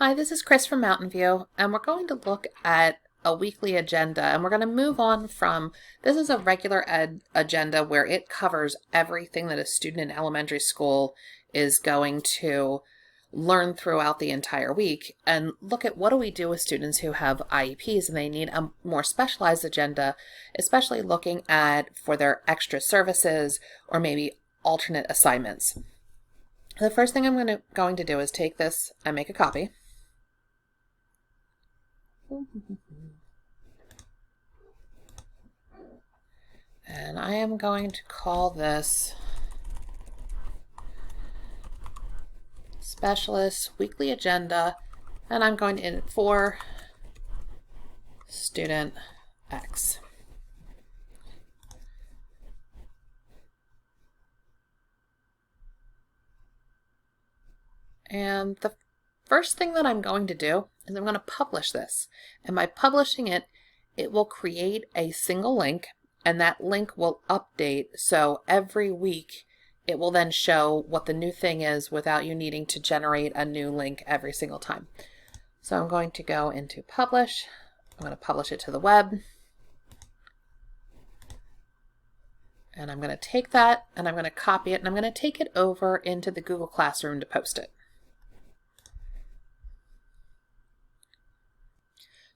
Hi, this is Chris from Mountain View, and we're going to look at a weekly agenda, and we're going to move on from, this is a regular ed agenda where it covers everything that a student in elementary school is going to learn throughout the entire week, and look at what do we do with students who have IEPs and they need a more specialized agenda, especially looking at for their extra services or maybe alternate assignments. The first thing I'm going to do is take this and make a copy. And I am going to call this Specialist Weekly Agenda, and I'm going to end it for Student X. And the first thing that I'm going to do is I'm going to publish this. And by publishing it, it will create a single link, and that link will update. So every week, it will then show what the new thing is without you needing to generate a new link every single time. So I'm going to go into Publish. I'm going to publish it to the web. And I'm going to take that and I'm going to copy it and I'm going to take it over into the Google Classroom to post it.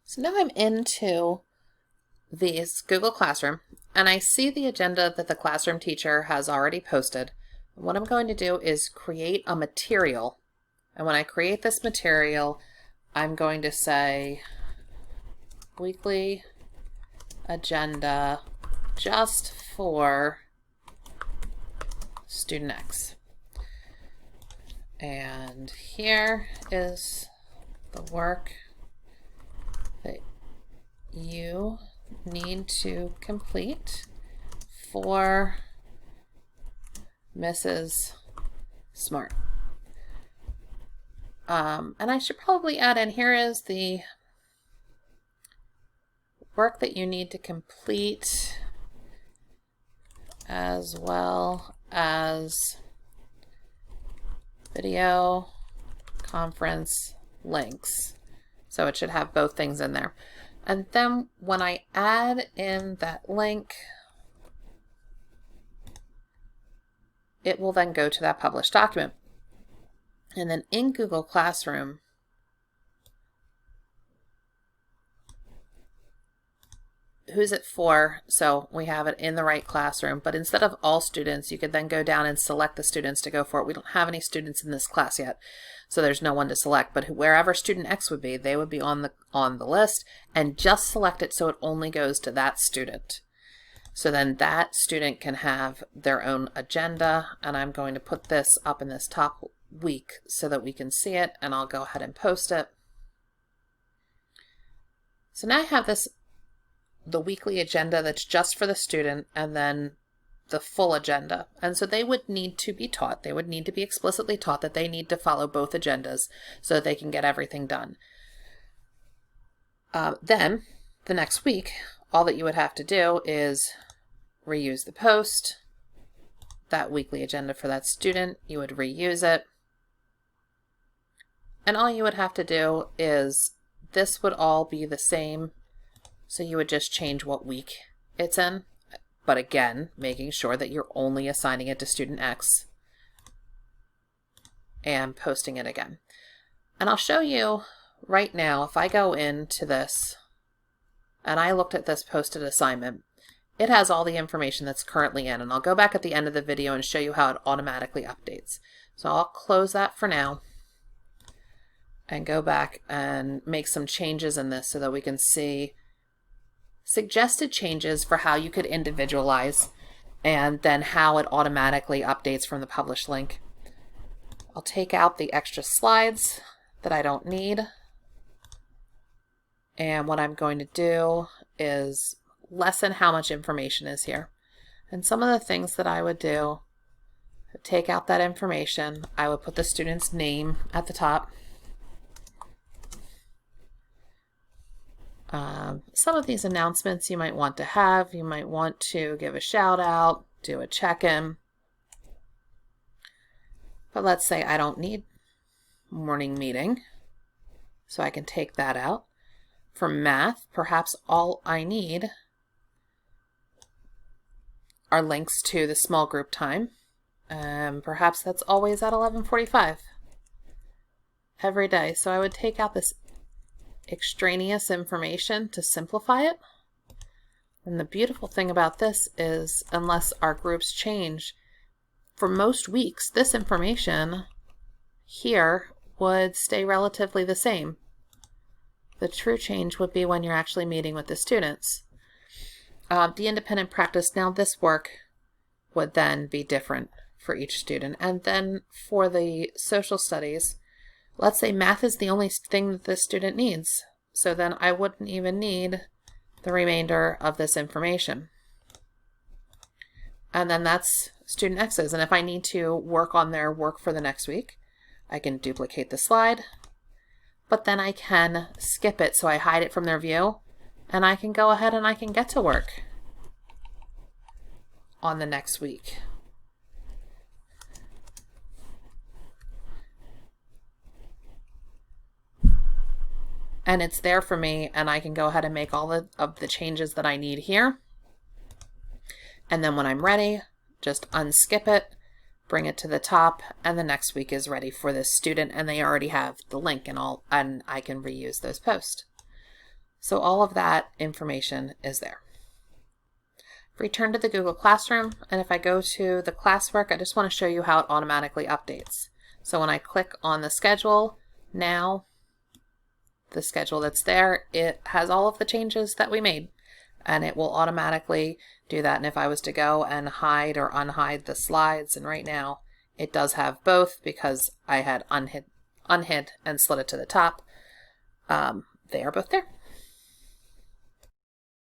So now I'm into this Google Classroom and I see the agenda that the classroom teacher has already posted. What I'm going to do is create a material. And when I create this material, I'm going to say weekly agenda just for Student X. And here is the work that you need to complete for Mrs. Smart. And I should probably add in, here is the work that you need to complete as well as video conference links. So it should have both things in there. And then when I add in that link, it will then go to that published document. And then in Google Classroom, who's it for? So we have it in the right classroom, but instead of all students, you could then go down and select the students to go for it. We don't have any students in this class yet, so there's no one to select, but wherever student X would be, they would be on the list, and just select it so it only goes to that student. So then that student can have their own agenda, and I'm going to put this up in this top week so that we can see it, and I'll go ahead and post it. So now I have the weekly agenda that's just for the student, and then the full agenda. And so they would need to be taught, they would need to be explicitly taught that they need to follow both agendas so that they can get everything done. Then the next week, all that you would have to do is reuse the post, that weekly agenda for that student, you would reuse it. And all you would have to do is, this would all be the same. So you would just change what week it's in, but again, making sure that you're only assigning it to student X and posting it again. And I'll show you right now, if I go into this and I looked at this posted assignment, it has all the information that's currently in, and I'll go back at the end of the video and show you how it automatically updates. So I'll close that for now and go back and make some changes in this so that we can see suggested changes for how you could individualize and then how it automatically updates from the published link. I'll take out the extra slides that I don't need. And what I'm going to do is lessen how much information is here. And some of the things that I would do, take out that information. I would put the student's name at the top. Some of these announcements you might want to have. You might want to give a shout out, do a check-in. But let's say I don't need morning meeting. So I can take that out. For math, perhaps all I need are links to the small group time. Perhaps that's always at 11:45 every day. So I would take out this extraneous information to simplify it. And the beautiful thing about this is, unless our groups change, for most weeks, this information here would stay relatively the same. The true change would be when you're actually meeting with the students. The independent practice, now this work would then be different for each student. And then for the social studies, let's say math is the only thing that this student needs. So then I wouldn't even need the remainder of this information. And then that's student X's. And if I need to work on their work for the next week, I can duplicate the slide, but then I can skip it so I hide it from their view, and I can go ahead and I can get to work on the next week. And it's there for me, and I can go ahead and make all of the changes that I need here. And then when I'm ready, just unskip it, bring it to the top, and the next week is ready for this student, and they already have the link and all, and I can reuse those posts. So all of that information is there. Return to the Google Classroom, and if I go to the classwork, I just want to show you how it automatically updates. So when I click on the schedule, now the schedule that's there, it has all of the changes that we made, and it will automatically do that. And if I was to go and hide or unhide the slides, and right now it does have both because I had unhid and slid it to the top, they are both there.